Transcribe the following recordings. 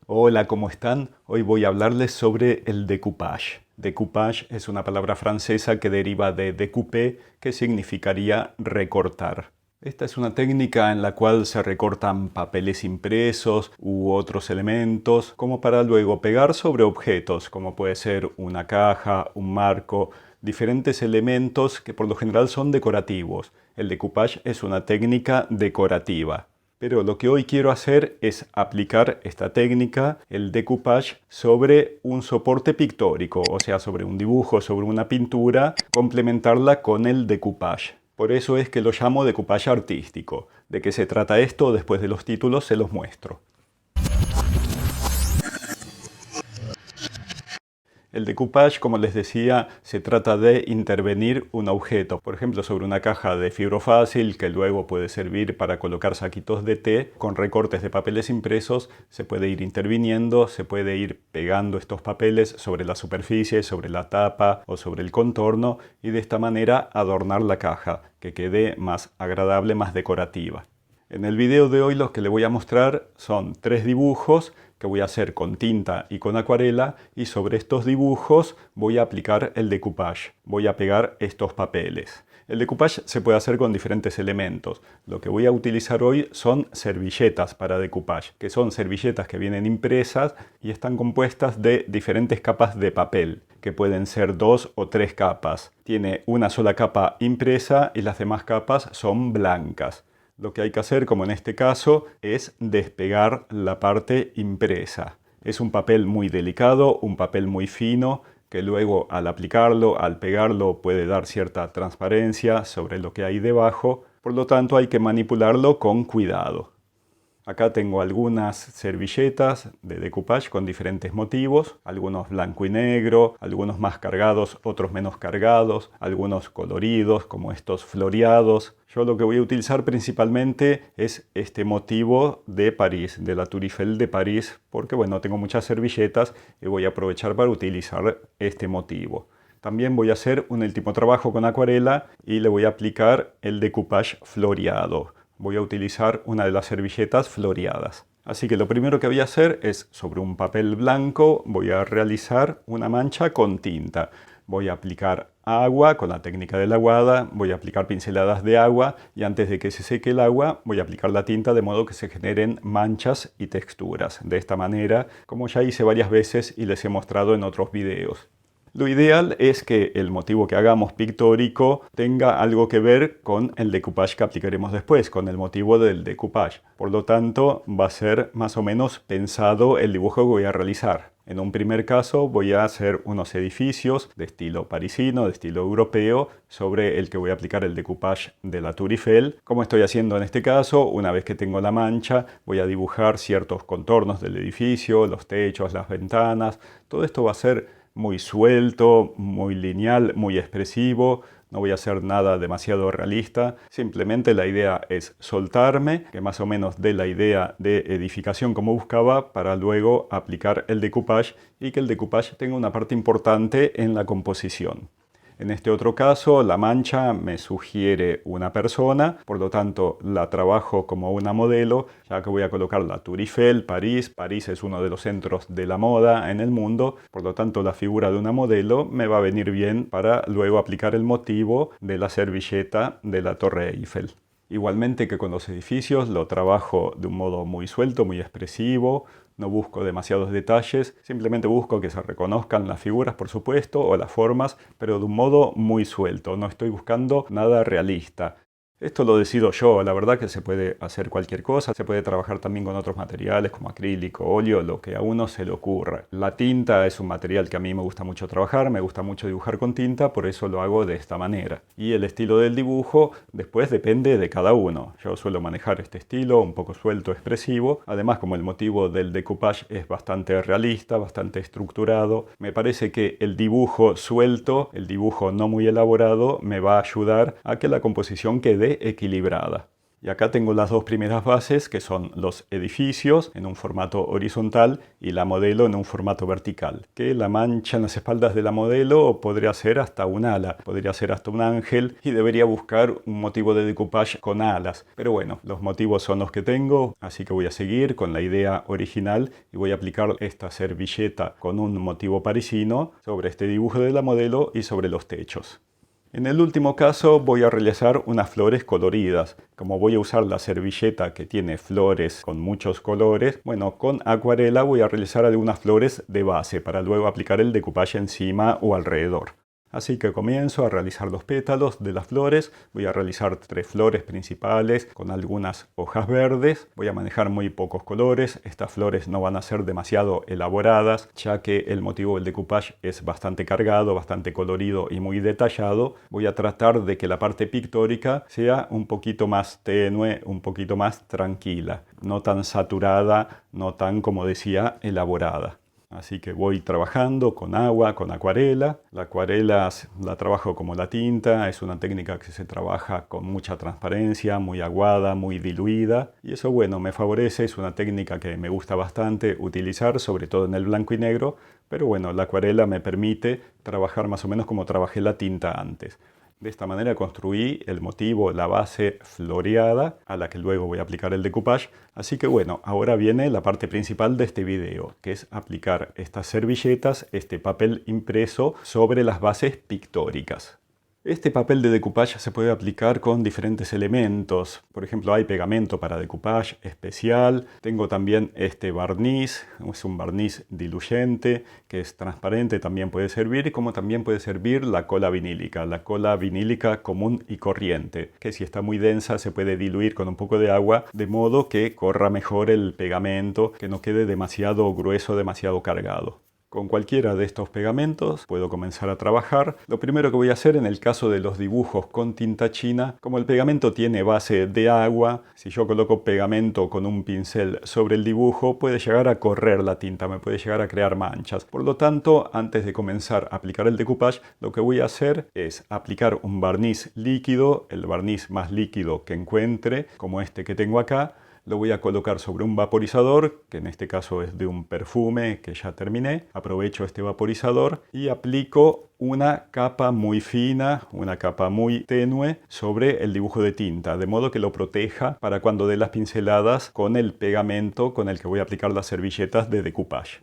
Hola, ¿cómo están? Hoy voy a hablarles sobre el decoupage. Decoupage es una palabra francesa que deriva de découper, que significaría recortar. Esta es una técnica en la cual se recortan papeles impresos u otros elementos, como para luego pegar sobre objetos, como puede ser una caja, un marco, diferentes elementos que por lo general son decorativos. El decoupage es una técnica decorativa. Pero lo que hoy quiero hacer es aplicar esta técnica, el decoupage, sobre un soporte pictórico, o sea, sobre un dibujo, sobre una pintura, complementarla con el decoupage. Por eso es que lo llamo decoupage artístico. ¿De qué se trata esto? Después de los títulos se los muestro. El decoupage, como les decía, se trata de intervenir un objeto, por ejemplo sobre una caja de fibrofácil que luego puede servir para colocar saquitos de té. Con recortes de papeles impresos se puede ir interviniendo, se puede ir pegando estos papeles sobre la superficie, sobre la tapa o sobre el contorno y de esta manera adornar la caja, que quede más agradable, más decorativa. En el video de hoy lo que le voy a mostrar son 3 dibujos que voy a hacer con tinta y con acuarela, y sobre estos dibujos voy a aplicar el decoupage. Voy a pegar estos papeles. El decoupage se puede hacer con diferentes elementos. Lo que voy a utilizar hoy son servilletas para decoupage, que son servilletas que vienen impresas y están compuestas de diferentes capas de papel, que pueden ser 2 o 3 capas. Tiene una sola capa impresa y las demás capas son blancas. Lo que hay que hacer, como en este caso, es despegar la parte impresa. Es un papel muy delicado, un papel muy fino, que luego al aplicarlo, al pegarlo, puede dar cierta transparencia sobre lo que hay debajo. Por lo tanto, hay que manipularlo con cuidado. Acá tengo algunas servilletas de decoupage con diferentes motivos, algunos blanco y negro, algunos más cargados, otros menos cargados, algunos coloridos como estos floreados. Yo lo que voy a utilizar principalmente es este motivo de París, de la Tour Eiffel de París, porque bueno, tengo muchas servilletas y voy a aprovechar para utilizar este motivo. También voy a hacer un último trabajo con acuarela y le voy a aplicar el decoupage floreado. Voy a utilizar una de las servilletas floreadas. Así que lo primero que voy a hacer es, sobre un papel blanco, voy a realizar una mancha con tinta. Voy a aplicar agua con la técnica de la aguada, voy a aplicar pinceladas de agua y antes de que se seque el agua voy a aplicar la tinta de modo que se generen manchas y texturas. De esta manera, como ya hice varias veces y les he mostrado en otros videos. Lo ideal es que el motivo que hagamos pictórico tenga algo que ver con el decoupage que aplicaremos después, con el motivo del decoupage. Por lo tanto, va a ser más o menos pensado el dibujo que voy a realizar. En un primer caso voy a hacer unos edificios de estilo parisino, de estilo europeo, sobre el que voy a aplicar el decoupage de la Tour Eiffel. Como estoy haciendo en este caso, una vez que tengo la mancha, voy a dibujar ciertos contornos del edificio, los techos, las ventanas. Todo esto va a ser muy suelto, muy lineal, muy expresivo. No voy a hacer nada demasiado realista. Simplemente la idea es soltarme, que más o menos dé la idea de edificación como buscaba, para luego aplicar el decoupage y que el decoupage tenga una parte importante en la composición. En este otro caso, la mancha me sugiere una persona, por lo tanto la trabajo como una modelo, ya que voy a colocar la Tour Eiffel, París. París es uno de los centros de la moda en el mundo, por lo tanto la figura de una modelo me va a venir bien para luego aplicar el motivo de la servilleta de la Torre Eiffel. Igualmente que con los edificios lo trabajo de un modo muy suelto, muy expresivo. No busco demasiados detalles, simplemente busco que se reconozcan las figuras, por supuesto, o las formas, pero de un modo muy suelto. No estoy buscando nada realista. Esto lo decido yo, la verdad que se puede hacer cualquier cosa, se puede trabajar también con otros materiales como acrílico, óleo, lo que a uno se le ocurra. La tinta es un material que a mí me gusta mucho trabajar, me gusta mucho dibujar con tinta, por eso lo hago de esta manera. Y el estilo del dibujo después depende de cada uno. Yo suelo manejar este estilo, un poco suelto, expresivo. Además, como el motivo del decoupage es bastante realista, bastante estructurado, me parece que el dibujo suelto, el dibujo no muy elaborado, me va a ayudar a que la composición quede equilibrada. Y acá tengo las dos primeras bases, que son los edificios en un formato horizontal y la modelo en un formato vertical. Que la mancha en las espaldas de la modelo podría ser hasta un ala, podría ser hasta un ángel, y debería buscar un motivo de decoupage con alas. Pero bueno, los motivos son los que tengo, así que voy a seguir con la idea original y voy a aplicar esta servilleta con un motivo parisino sobre este dibujo de la modelo y sobre los techos. En el último caso voy a realizar unas flores coloridas. Como voy a usar la servilleta que tiene flores con muchos colores, bueno, con acuarela voy a realizar algunas flores de base para luego aplicar el decoupage encima o alrededor. Así que comienzo a realizar los pétalos de las flores. Voy a realizar 3 flores principales con algunas hojas verdes. Voy a manejar muy pocos colores. Estas flores no van a ser demasiado elaboradas, ya que el motivo del decoupage es bastante cargado, bastante colorido y muy detallado. Voy a tratar de que la parte pictórica sea un poquito más tenue, un poquito más tranquila. No tan saturada, no tan, como decía, elaborada. Así que voy trabajando con agua, con acuarela. La acuarela la trabajo como la tinta, es una técnica que se trabaja con mucha transparencia, muy aguada, muy diluida. Y eso, bueno, me favorece, es una técnica que me gusta bastante utilizar, sobre todo en el blanco y negro. Pero bueno, la acuarela me permite trabajar más o menos como trabajé la tinta antes. De esta manera construí el motivo, la base floreada, a la que luego voy a aplicar el decoupage. Así que bueno, ahora viene la parte principal de este video, que es aplicar estas servilletas, este papel impreso, sobre las bases pictóricas. Este papel de decoupage se puede aplicar con diferentes elementos. Por ejemplo, hay pegamento para decoupage especial. Tengo también este barniz, es un barniz diluyente que es transparente, también puede servir, como también puede servir la cola vinílica común y corriente, que si está muy densa se puede diluir con un poco de agua, de modo que corra mejor el pegamento, que no quede demasiado grueso, demasiado cargado. Con cualquiera de estos pegamentos puedo comenzar a trabajar. Lo primero que voy a hacer en el caso de los dibujos con tinta china, como el pegamento tiene base de agua, si yo coloco pegamento con un pincel sobre el dibujo, puede llegar a correr la tinta, me puede llegar a crear manchas. Por lo tanto, antes de comenzar a aplicar el decoupage, lo que voy a hacer es aplicar un barniz líquido, el barniz más líquido que encuentre, como este que tengo acá. Lo voy a colocar sobre un vaporizador, que en este caso es de un perfume que ya terminé. Aprovecho este vaporizador y aplico una capa muy fina, una capa muy tenue sobre el dibujo de tinta, de modo que lo proteja para cuando dé las pinceladas con el pegamento con el que voy a aplicar las servilletas de decoupage.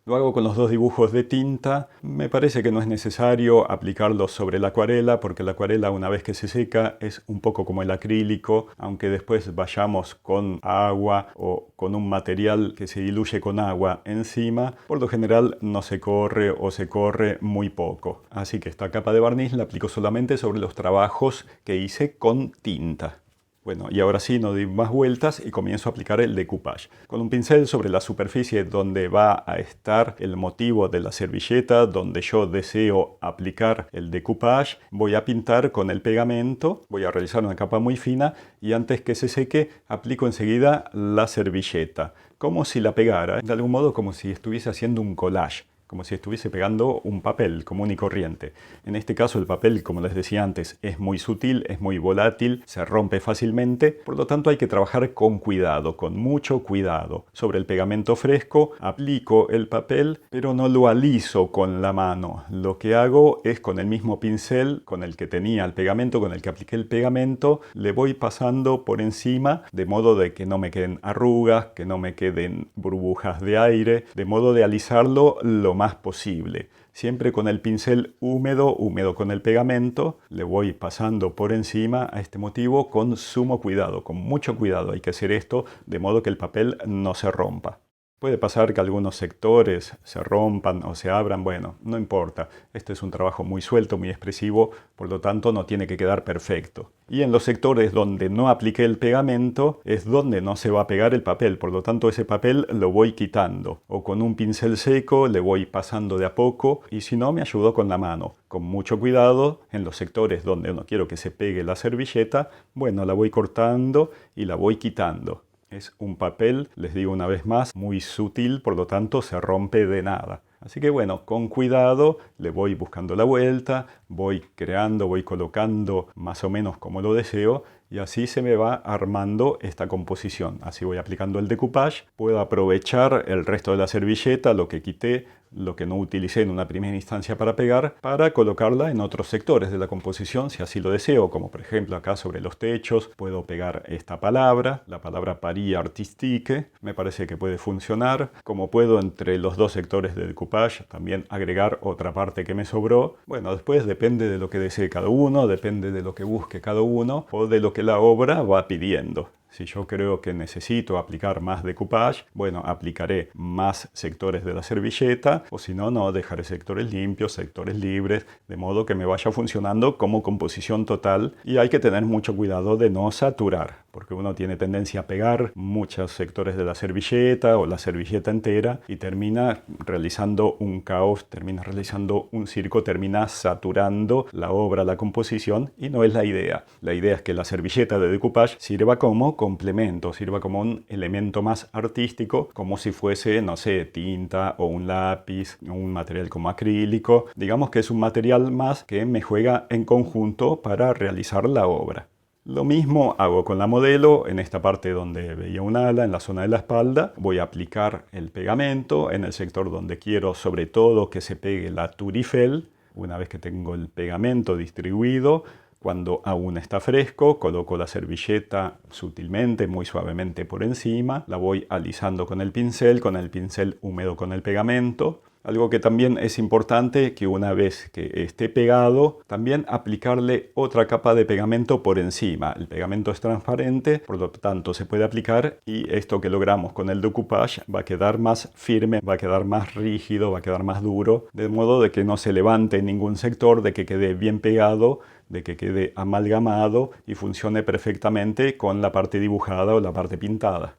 Lo hago con los dos dibujos de tinta. Me parece que no es necesario aplicarlos sobre la acuarela, porque la acuarela, una vez que se seca, es un poco como el acrílico, aunque después vayamos con agua o con un material que se diluye con agua encima, por lo general no se corre o se corre muy poco. Así que esta capa de barniz la aplico solamente sobre los trabajos que hice con tinta. Bueno, y ahora sí no doy más vueltas y comienzo a aplicar el decoupage. Con un pincel sobre la superficie donde va a estar el motivo de la servilleta, donde yo deseo aplicar el decoupage, voy a pintar con el pegamento, voy a realizar una capa muy fina y antes que se seque aplico enseguida la servilleta, como si la pegara, de algún modo como si estuviese haciendo un collage, como si estuviese pegando un papel común y corriente. En este caso el papel, como les decía antes, es muy sutil, es muy volátil, se rompe fácilmente, por lo tanto hay que trabajar con cuidado, con mucho cuidado. Sobre el pegamento fresco aplico el papel, pero no lo aliso con la mano. Lo que hago es con el mismo pincel con el que tenía el pegamento, con el que apliqué el pegamento, le voy pasando por encima, de modo de que no me queden arrugas, que no me queden burbujas de aire, de modo de alisarlo lo más posible. Siempre con el pincel húmedo con el pegamento, le voy pasando por encima a este motivo con sumo cuidado, con mucho cuidado. Hay que hacer esto de modo que el papel no se rompa. Puede pasar que algunos sectores se rompan o se abran, bueno, no importa. Este es un trabajo muy suelto, muy expresivo, por lo tanto no tiene que quedar perfecto. Y en los sectores donde no apliqué el pegamento es donde no se va a pegar el papel, por lo tanto ese papel lo voy quitando. O con un pincel seco le voy pasando de a poco y si no me ayudo con la mano. Con mucho cuidado, en los sectores donde no quiero que se pegue la servilleta, bueno, la voy cortando y la voy quitando. Es un papel, les digo una vez más, muy sutil, por lo tanto se rompe de nada. Así que bueno, con cuidado le voy buscando la vuelta, voy creando, voy colocando más o menos como lo deseo y así se me va armando esta composición. Así voy aplicando el decoupage, puedo aprovechar el resto de la servilleta, lo que quité, lo que no utilicé en una primera instancia para pegar, para colocarla en otros sectores de la composición si así lo deseo, como por ejemplo acá sobre los techos puedo pegar esta palabra, la palabra Paris Artistique, me parece que puede funcionar, como puedo entre los dos sectores de decoupage también agregar otra parte que me sobró. Bueno, después depende de lo que desee cada uno, depende de lo que busque cada uno o de lo que la obra va pidiendo. Si yo creo que necesito aplicar más decoupage, bueno, aplicaré más sectores de la servilleta, o si no, no, dejaré sectores limpios, sectores libres, de modo que me vaya funcionando como composición total. Y hay que tener mucho cuidado de no saturar, porque uno tiene tendencia a pegar muchos sectores de la servilleta o la servilleta entera y termina realizando un caos, termina realizando un circo, termina saturando la obra, la composición, y no es la idea. La idea es que la servilleta de decoupage sirva como complemento, sirva como un elemento más artístico, como si fuese, no sé, tinta o un lápiz, un material como acrílico. Digamos que es un material más que me juega en conjunto para realizar la obra. Lo mismo hago con la modelo, en esta parte donde veía un ala, en la zona de la espalda, voy a aplicar el pegamento en el sector donde quiero sobre todo que se pegue la Tour Eiffel. Una vez que tengo el pegamento distribuido, cuando aún está fresco, coloco la servilleta sutilmente, muy suavemente por encima, la voy alisando con el pincel húmedo con el pegamento. Algo que también es importante, que una vez que esté pegado, también aplicarle otra capa de pegamento por encima. El pegamento es transparente, por lo tanto se puede aplicar, y esto que logramos con el decoupage va a quedar más firme, va a quedar más rígido, va a quedar más duro, de modo de que no se levante en ningún sector, de que quede bien pegado, de que quede amalgamado y funcione perfectamente con la parte dibujada o la parte pintada.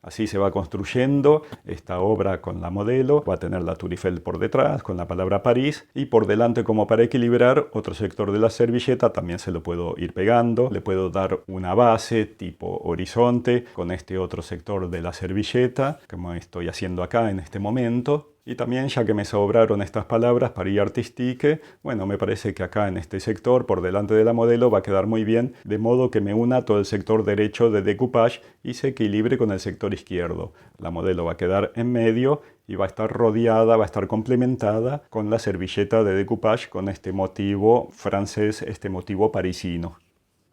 Así se va construyendo esta obra con la modelo. Va a tener la Tour Eiffel por detrás con la palabra París, y por delante, como para equilibrar, otro sector de la servilleta también se lo puedo ir pegando. Le puedo dar una base tipo horizonte con este otro sector de la servilleta, como estoy haciendo acá en este momento. Y también, ya que me sobraron estas palabras, Paris Artistique, bueno, me parece que acá en este sector, por delante de la modelo, va a quedar muy bien, de modo que me una todo el sector derecho de decoupage y se equilibre con el sector izquierdo. La modelo va a quedar en medio y va a estar rodeada, va a estar complementada con la servilleta de decoupage, con este motivo francés, este motivo parisino.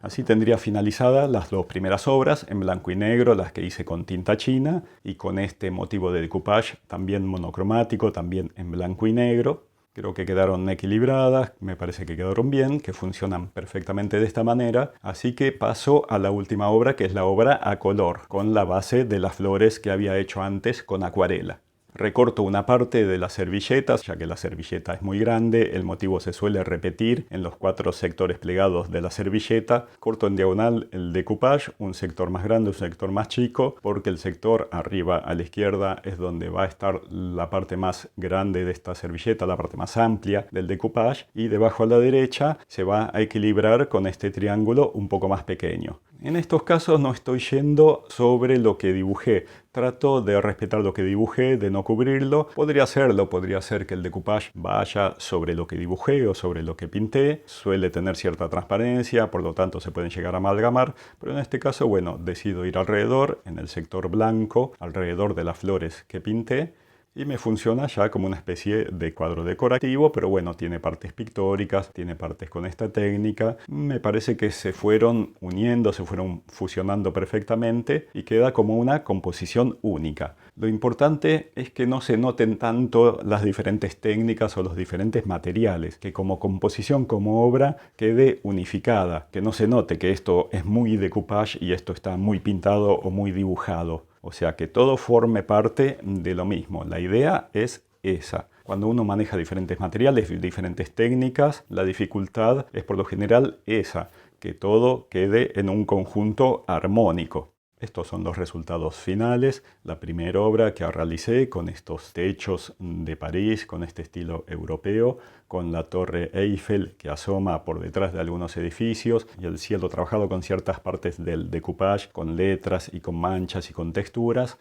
Así tendría finalizadas las dos primeras obras en blanco y negro, las que hice con tinta china, y con este motivo de decoupage también monocromático, también en blanco y negro. Creo que quedaron equilibradas, me parece que quedaron bien, que funcionan perfectamente de esta manera. Así que paso a la última obra, que es la obra a color, con la base de las flores que había hecho antes con acuarela. Recorto una parte de las servilletas, ya que la servilleta es muy grande, el motivo se suele repetir en los 4 sectores plegados de la servilleta. Corto en diagonal el decoupage, un sector más grande, un sector más chico, porque el sector arriba a la izquierda es donde va a estar la parte más grande de esta servilleta, la parte más amplia del decoupage, y debajo a la derecha se va a equilibrar con este triángulo un poco más pequeño. En estos casos no estoy yendo sobre lo que dibujé. Trato de respetar lo que dibujé, de no cubrirlo. Podría ser que el decoupage vaya sobre lo que dibujé o sobre lo que pinté. Suele tener cierta transparencia, por lo tanto se pueden llegar a amalgamar. Pero en este caso, bueno, decido ir alrededor, en el sector blanco, alrededor de las flores que pinté. Y me funciona ya como una especie de cuadro decorativo, pero bueno, tiene partes pictóricas, tiene partes con esta técnica. Me parece que se fueron uniendo, se fueron fusionando perfectamente y queda como una composición única. Lo importante es que no se noten tanto las diferentes técnicas o los diferentes materiales, que como composición, como obra, quede unificada, que no se note que esto es muy decoupage y esto está muy pintado o muy dibujado. O sea, que todo forme parte de lo mismo. La idea es esa. Cuando uno maneja diferentes materiales, diferentes técnicas, la dificultad es por lo general esa, que todo quede en un conjunto armónico. Estos son los resultados finales. La primera obra que realicé con estos techos de París, con este estilo europeo, con la Torre Eiffel que asoma por detrás de algunos edificios y el cielo trabajado con ciertas partes del decoupage, con letras y con manchas y con texturas.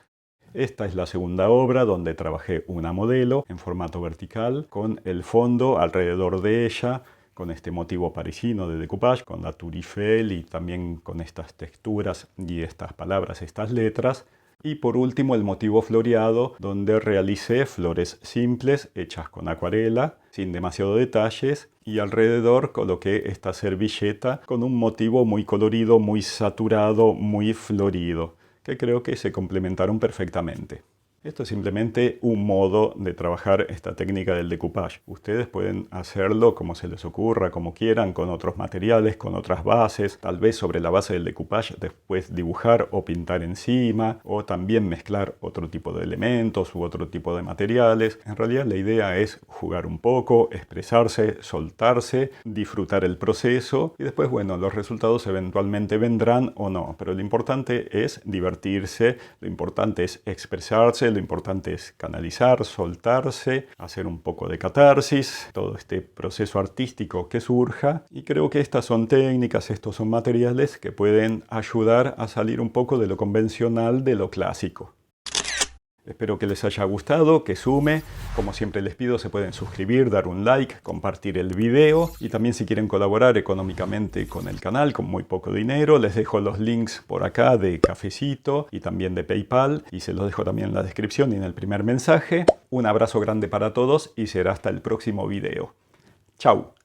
Esta es la segunda obra donde trabajé una modelo en formato vertical con el fondo alrededor de ella, con este motivo parisino de decoupage, con la Tour Eiffel y también con estas texturas y estas palabras, estas letras. Y por último el motivo floreado, donde realicé flores simples hechas con acuarela, sin demasiado detalles, y alrededor coloqué esta servilleta con un motivo muy colorido, muy saturado, muy florido, que creo que se complementaron perfectamente. Esto es simplemente un modo de trabajar esta técnica del decoupage. Ustedes pueden hacerlo como se les ocurra, como quieran, con otros materiales, con otras bases. Tal vez sobre la base del decoupage después dibujar o pintar encima, o también mezclar otro tipo de elementos u otro tipo de materiales. En realidad la idea es jugar un poco, expresarse, soltarse, disfrutar el proceso y después, bueno, los resultados eventualmente vendrán o no. Pero lo importante es divertirse, lo importante es expresarse, lo importante es canalizar, soltarse, hacer un poco de catarsis, todo este proceso artístico que surja. Y creo que estas son técnicas, estos son materiales que pueden ayudar a salir un poco de lo convencional, de lo clásico. Espero que les haya gustado, que sume. Como siempre les pido, se pueden suscribir, dar un like, compartir el video. Y también si quieren colaborar económicamente con el canal, con muy poco dinero, les dejo los links por acá de Cafecito y también de PayPal. Y se los dejo también en la descripción y en el primer mensaje. Un abrazo grande para todos y será hasta el próximo video. Chau.